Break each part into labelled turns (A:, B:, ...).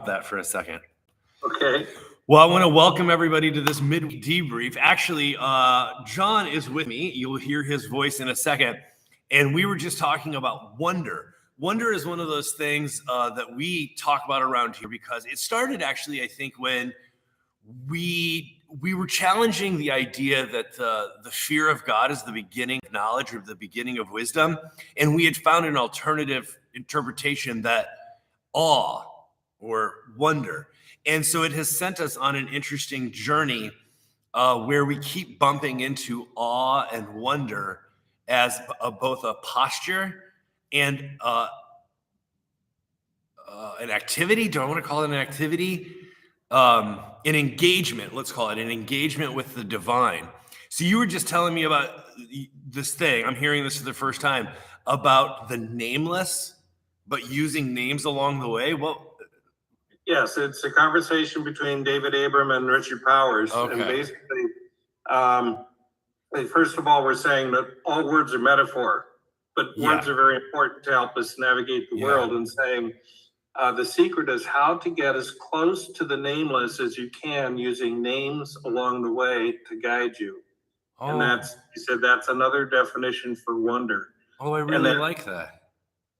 A: that for a second.
B: Okay.
A: Well, I want to welcome everybody to this MidWeek Debrief. Actually, John is with me. You'll hear his voice in a second. And we were just talking about wonder. Wonder is one of those things that we talk about around here because it started actually, I think, when we were challenging the idea that the fear of God is the beginning of knowledge or the beginning of wisdom. And we had found an alternative interpretation that awe or wonder. And so it has sent us on an interesting journey where we keep bumping into awe and wonder as both a posture and an activity. Do I want to call it an activity? An engagement, let's call it an engagement with the divine. So you were just telling me about this thing. I'm hearing this for the first time about the nameless, but using names along the way. Well,
B: yes, it's a conversation between David Abram and Richard Powers.
A: Okay.
B: And basically, first of all, we're saying that all words are metaphor, but words are very important to help us navigate the world, and saying the secret is how to get as close to the nameless as you can using names along the way to guide you. And he said that's another definition for wonder.
A: Oh, I really like that.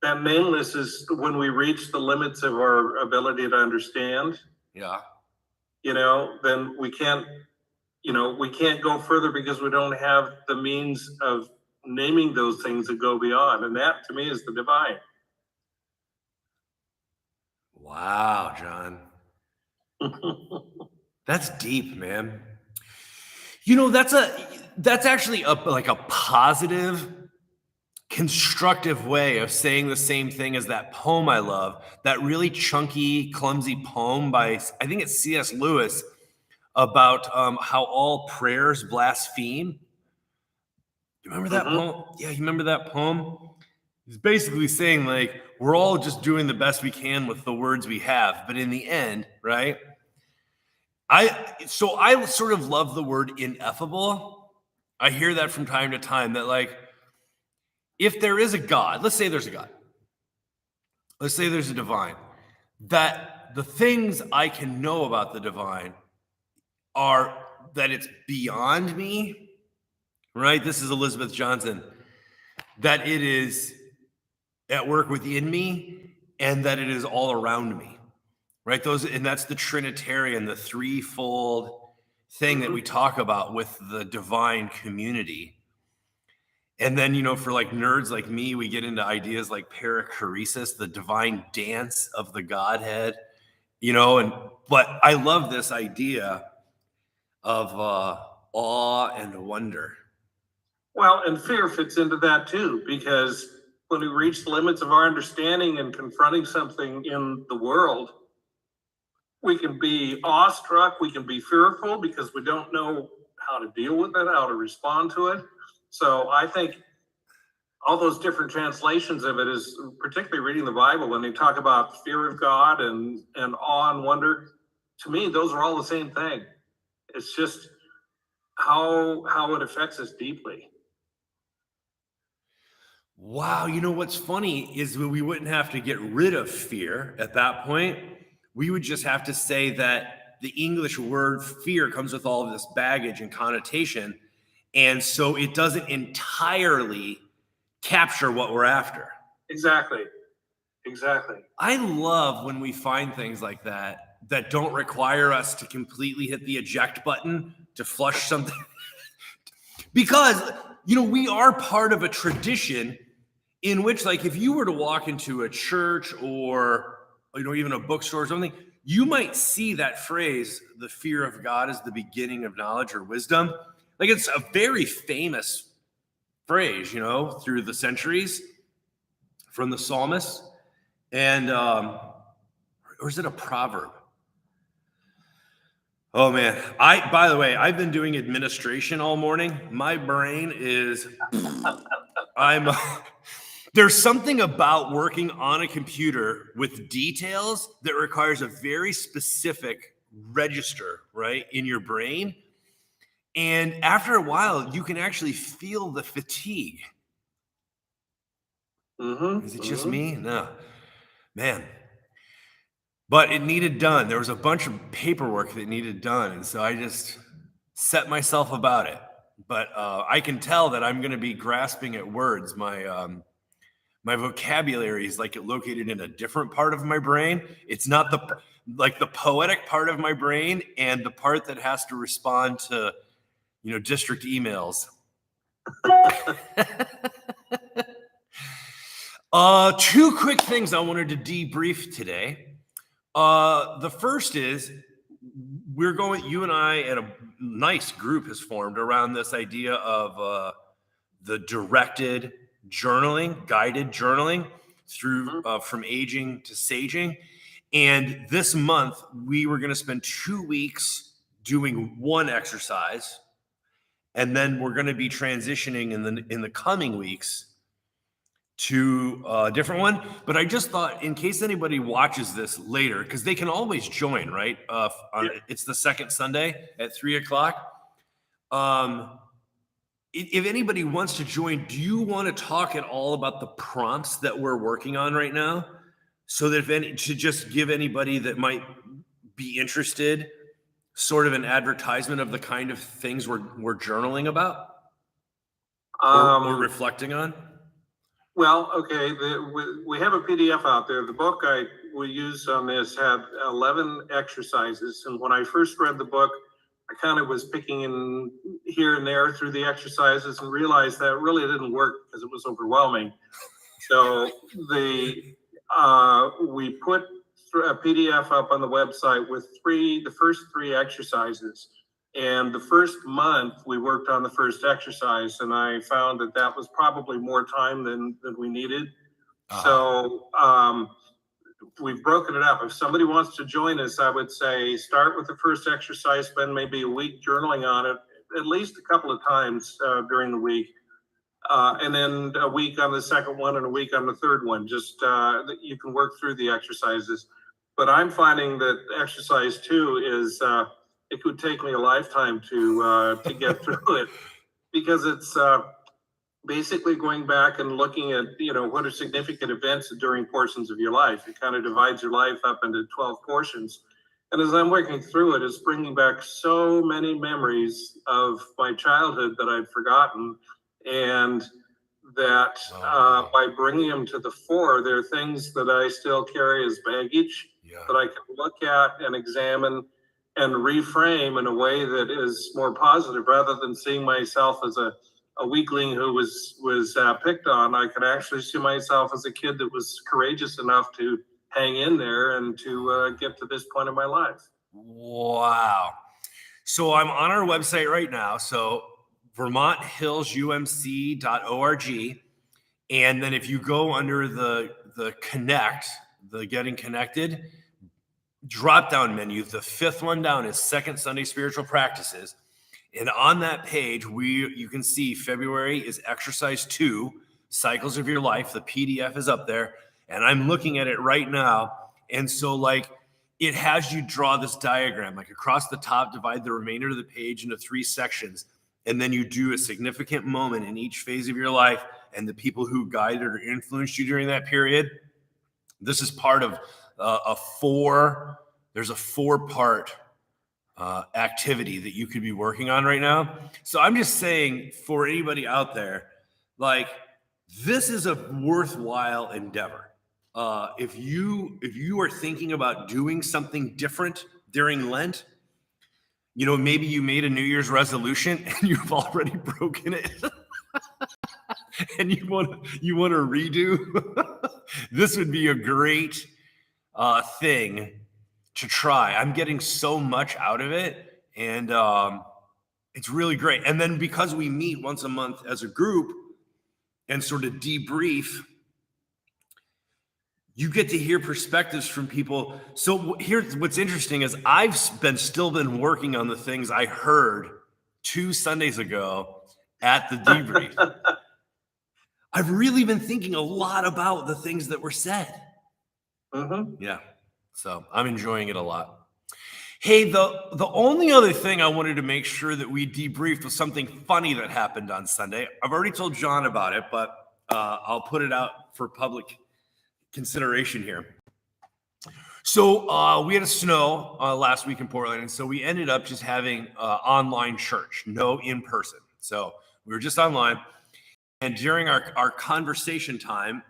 B: That nameless is when we reach the limits of our ability to understand.
A: Yeah.
B: Then we can't go further because we don't have the means of naming those things that go beyond. And that to me is the divine.
A: Wow, John. That's deep, man. That's actually like a positive, constructive way of saying the same thing as that poem I love, that really chunky, clumsy poem by, I think it's C.S. Lewis, about how all prayers blaspheme. You remember that poem? Yeah, you remember that poem? He's basically saying, like, we're all just doing the best we can with the words we have, but in the end, right? I sort of love the word ineffable. I hear that from time to time, that like, if there is a God, let's say there's a God, let's say there's a divine, that the things I can know about the divine are that it's beyond me, right? This is Elizabeth Johnson, that it is at work within me and that it is all around me, right? And that's the Trinitarian, the threefold thing that we talk about with the divine community. And then, for like nerds like me, we get into ideas like perichoresis, the divine dance of the Godhead, but I love this idea of awe and wonder.
B: Well, and fear fits into that too, because when we reach the limits of our understanding and confronting something in the world, we can be awestruck, we can be fearful because we don't know how to deal with it, how to respond to it. So I think all those different translations of it is, particularly reading the Bible, when they talk about fear of God and awe and wonder, to me, those are all the same thing. It's just how it affects us deeply.
A: Wow, what's funny is we wouldn't have to get rid of fear at that point. We would just have to say that the English word fear comes with all of this baggage and connotation, and so it doesn't entirely capture what we're after.
B: Exactly.
A: I love when we find things like that don't require us to completely hit the eject button to flush something. Because, we are part of a tradition in which, like, if you were to walk into a church or, even a bookstore or something, you might see that phrase, the fear of God is the beginning of knowledge or wisdom. Like, it's a very famous phrase, through the centuries from the psalmists. And, or is it a proverb? Oh man. By the way, I've been doing administration all morning. My brain is, there's something about working on a computer with details that requires a very specific register, right, in your brain. And after a while, you can actually feel the fatigue. Is it just me? No. Man. But it needed done. There was a bunch of paperwork that needed done. And so I just set myself about it. But I can tell that I'm going to be grasping at words. My vocabulary is like located in a different part of my brain. It's not the poetic part of my brain and the part that has to respond to, district emails. Two quick things I wanted to debrief today. The first is you and I and a nice group has formed around this idea of the directed journaling, guided journaling through from aging to saging. And this month we were going to spend 2 weeks doing one exercise, and then we're going to be transitioning in the coming weeks to a different one. But I just thought, in case anybody watches this later, because they can always join, right? It's the second Sunday at 3:00. If anybody wants to join, do you want to talk at all about the prompts that we're working on right now? So that to just give anybody that might be interested sort of an advertisement of the kind of things we're journaling about or reflecting on?
B: Well, okay, we have a PDF out there. The book we use on this had 11 exercises. And when I first read the book, I kind of was picking in here and there through the exercises and realized that it really didn't work because it was overwhelming. So we put a PDF up on the website with the first 3 exercises. And the first month we worked on the first exercise, and I found that was probably more time than we needed. So we've broken it up. If somebody wants to join us, I would say start with the first exercise, spend maybe a week journaling on it, at least a couple of times during the week. And then a week on the second one and a week on the third one. Just you can work through the exercises. But I'm finding that exercise 2 is it could take me a lifetime to get through it, because it's basically going back and looking at what are significant events during portions of your life. It kind of divides your life up into 12 portions. And as I'm working through it, it's bringing back so many memories of my childhood that I'd forgotten. And that by bringing them to the fore, there are things that I still carry as baggage that I can look at and examine and reframe in a way that is more positive, rather than seeing myself as a weakling who was picked on. I could actually see myself as a kid that was courageous enough to hang in there and to get to this point in my life.
A: Wow. So I'm on our website right now. So vermonthillsumc.org. And then if you go under the connect, the getting connected drop down menu, the 5th one down is Second Sunday Spiritual Practices. And on that page, you can see February is exercise 2, Cycles of Your Life. The PDF is up there, and I'm looking at it right now. And so it has you draw this diagram, across the top, divide the remainder of the page into 3 sections. And then you do a significant moment in each phase of your life and the people who guided or influenced you during that period. This is part of there's a 4-part activity that you could be working on right now. So I'm just saying, for anybody out there, this is a worthwhile endeavor. If you are thinking about doing something different during Lent, maybe you made a New Year's resolution and you've already broken it. And you want to redo, this would be a great thing to try. I'm getting so much out of it, and it's really great. And then because we meet once a month as a group and sort of debrief, you get to hear perspectives from people. So here's what's interesting is I've still been working on the things I heard 2 Sundays ago at the debrief. I've really been thinking a lot about the things that were said.
B: Mm-hmm.
A: Yeah. So I'm enjoying it a lot. Hey, the only other thing I wanted to make sure that we debriefed was something funny that happened on Sunday. I've already told John about it, but I'll put it out for public consideration here. So we had a snow last week in Portland, and so we ended up just having online church, no in person. So we were just online, and during our conversation time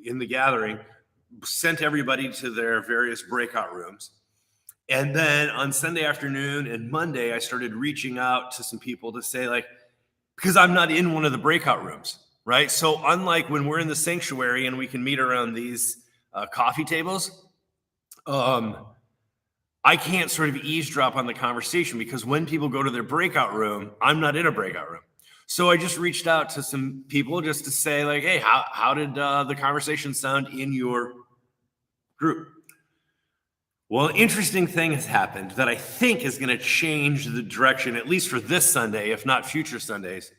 A: in the gathering, sent everybody to their various breakout rooms. And then on Sunday afternoon and Monday, I started reaching out to some people to say, like, because I'm not in one of the breakout rooms, right? So unlike when we're in the sanctuary and we can meet around these coffee tables, I can't sort of eavesdrop on the conversation because when people go to their breakout room, I'm not in a breakout room. So I just reached out to some people just to say, like, hey, how did the conversation sound in your group? Well, an interesting thing has happened that I think is going to change the direction, at least for this Sunday, if not future Sundays,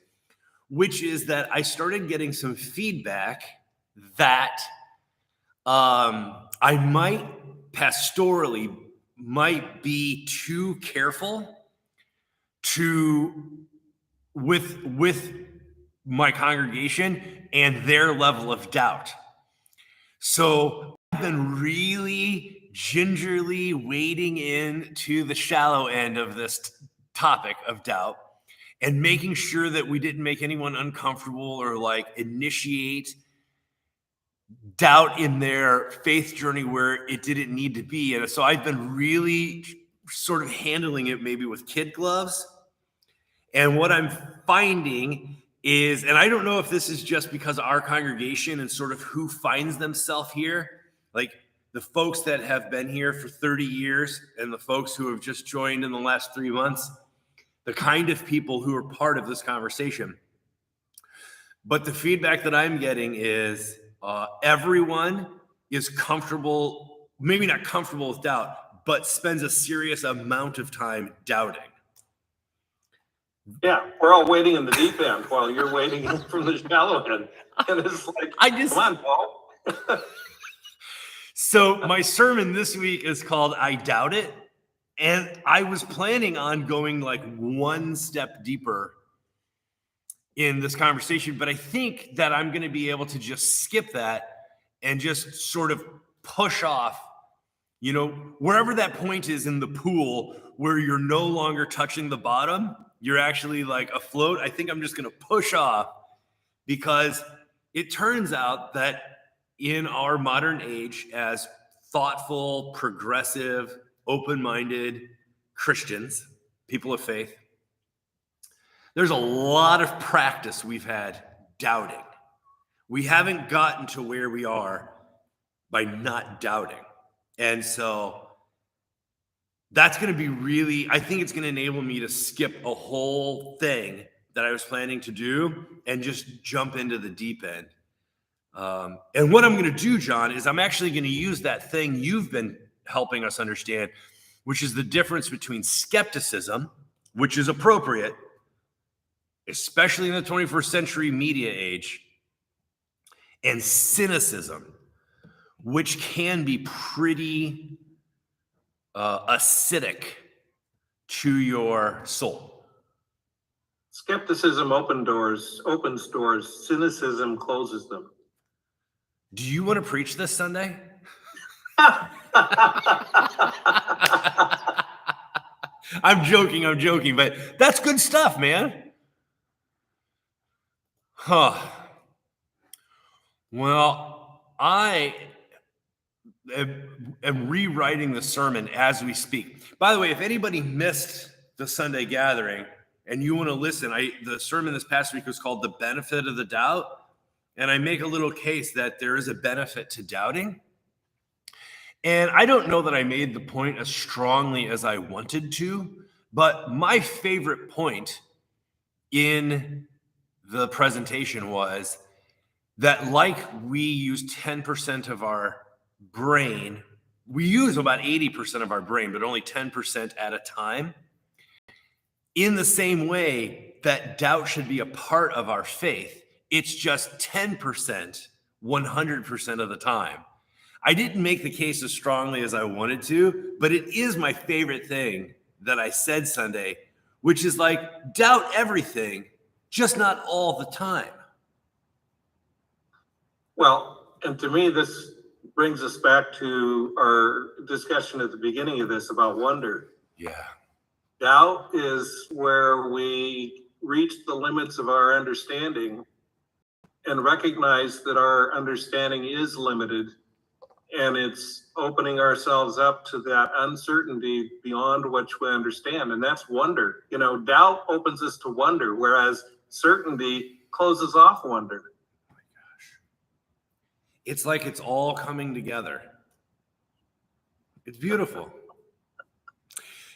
A: which is that I started getting some feedback that I pastorally might be too careful with my congregation and their level of doubt. So I've been really gingerly wading into the shallow end of this topic of doubt and making sure that we didn't make anyone uncomfortable or like initiate doubt in their faith journey where it didn't need to be. And so I've been really sort of handling it maybe with kid gloves. And what I'm finding is, and I don't know if this is just because of our congregation and sort of who finds themselves here, like the folks that have been here for 30 years and the folks who have just joined in the last 3 months, the kind of people who are part of this conversation. But the feedback that I'm getting is everyone is comfortable, maybe not comfortable with doubt, but spends a serious amount of time doubting.
B: Yeah, we're all waiting in the deep end while you're waiting from the shallow end. And it's like, come on, Paul.
A: So my sermon this week is called I Doubt It. And I was planning on going like one step deeper in this conversation, but I think that I'm going to be able to just skip that and just sort of push off, wherever that point is in the pool where you're no longer touching the bottom, you're actually like afloat. I think I'm just going to push off because it turns out that in our modern age, as thoughtful, progressive, open-minded Christians, people of faith, there's a lot of practice we've had doubting. We haven't gotten to where we are by not doubting. And so that's going to be really, I think it's going to enable me to skip a whole thing that I was planning to do and just jump into the deep end. And what I'm going to do, John, is I'm actually going to use that thing you've been helping us understand, which is the difference between skepticism, which is appropriate, especially in the 21st century media age, and cynicism, which can be pretty acidic to your soul.
B: Skepticism opens doors. Cynicism closes them.
A: Do you want to preach this Sunday? I'm joking, but that's good stuff, man. Well, I am rewriting the sermon as we speak. By the way, if anybody missed the Sunday gathering and you want to listen, the sermon this past week was called The Benefit of the Doubt. And I make a little case that there is a benefit to doubting. And I don't know that I made the point as strongly as I wanted to, but my favorite point in the presentation was that like we use 10% of our brain, we use about 80% of our brain, but only 10% at a time. In the same way that doubt should be a part of our faith, it's just 10%, 100% of the time. I didn't make the case as strongly as I wanted to, but it is my favorite thing that I said Sunday, which is like, doubt everything, just not all the time.
B: Well, and to me, this brings us back to our discussion at the beginning of this about wonder.
A: Yeah.
B: Doubt is where we reach the limits of our understanding and recognize that our understanding is limited, and it's opening ourselves up to that uncertainty beyond which we understand. And that's wonder. Doubt opens us to wonder, whereas certainty closes off wonder.
A: Oh my gosh. It's like it's all coming together. It's beautiful.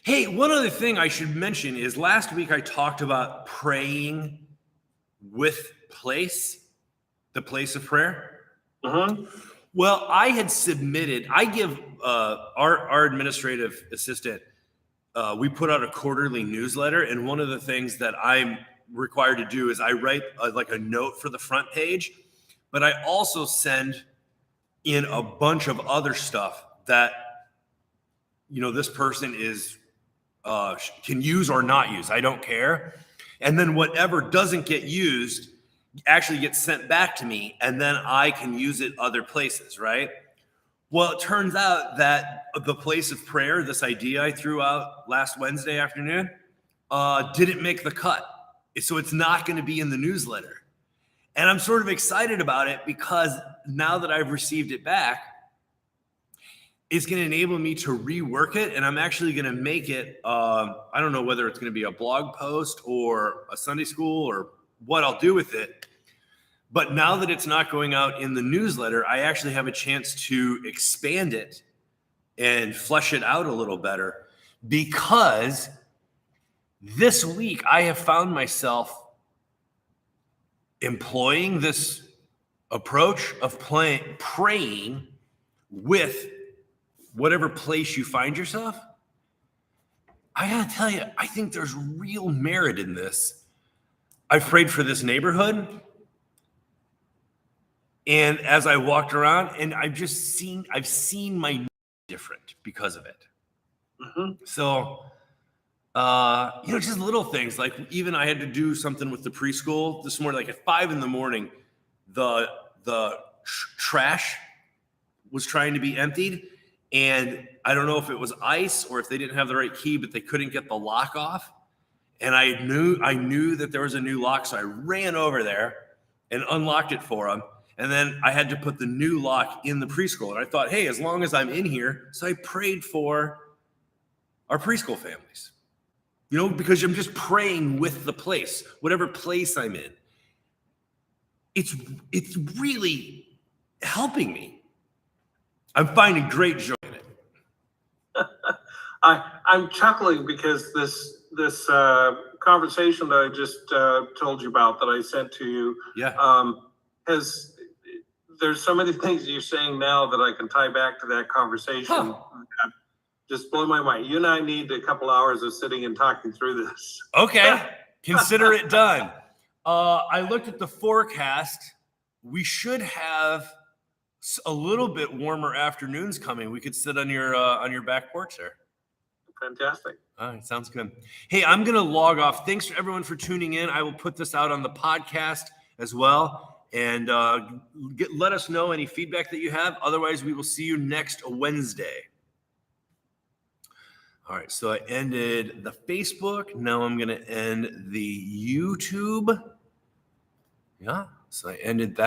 A: Hey, one other thing I should mention is last week I talked about praying with the place of prayer.
B: Mm-hmm.
A: Well, I give our administrative assistant, we put out a quarterly newsletter, and one of the things that I'm required to do is I write like a note for the front page, but I also send in a bunch of other stuff that, this person can use or not use. I don't care. And then whatever doesn't get used actually gets sent back to me, and then I can use it other places, right? Well, it turns out that the place of prayer, this idea I threw out last Wednesday afternoon, didn't make the cut. So it's not going to be in the newsletter. And I'm sort of excited about it because now that I've received it back, it's going to enable me to rework it. And I'm actually going to make it, I don't know whether it's going to be a blog post or a Sunday school or what I'll do with it. But now that it's not going out in the newsletter, I actually have a chance to expand it and flesh it out a little better, because this week I have found myself employing this approach of praying with whatever place you find yourself. I gotta tell you, I think there's real merit in this. I've prayed for this neighborhood, and as I walked around, and I've seen my different because of it.
B: Mm-hmm.
A: So, just little things, like even I had to do something with the preschool this morning, like at 5 a.m, the trash was trying to be emptied. And I don't know if it was ice or if they didn't have the right key, but they couldn't get the lock off. And I knew that there was a new lock. So I ran over there and unlocked it for them. And then I had to put the new lock in the preschool. And I thought, hey, as long as I'm in here. So I prayed for our preschool families, because I'm just praying with the place, whatever place I'm in. It's really helping me. I'm finding great joy in it.
B: I'm chuckling because this conversation that I just told you about, that I sent to you, there's so many things you're saying now that I can tie back to that conversation that just blow my mind. You and I need a couple hours of sitting and talking through this.
A: Okay, consider it done. I looked at the forecast. We should have a little bit warmer afternoons coming. We could sit on your back porch there.
B: Fantastic.
A: All right, sounds good. Hey, I'm going to log off. Thanks for everyone for tuning in. I will put this out on the podcast as well. And let us know any feedback that you have. Otherwise, we will see you next Wednesday. All right, so I ended the Facebook. Now I'm going to end the YouTube. Yeah, so I ended that.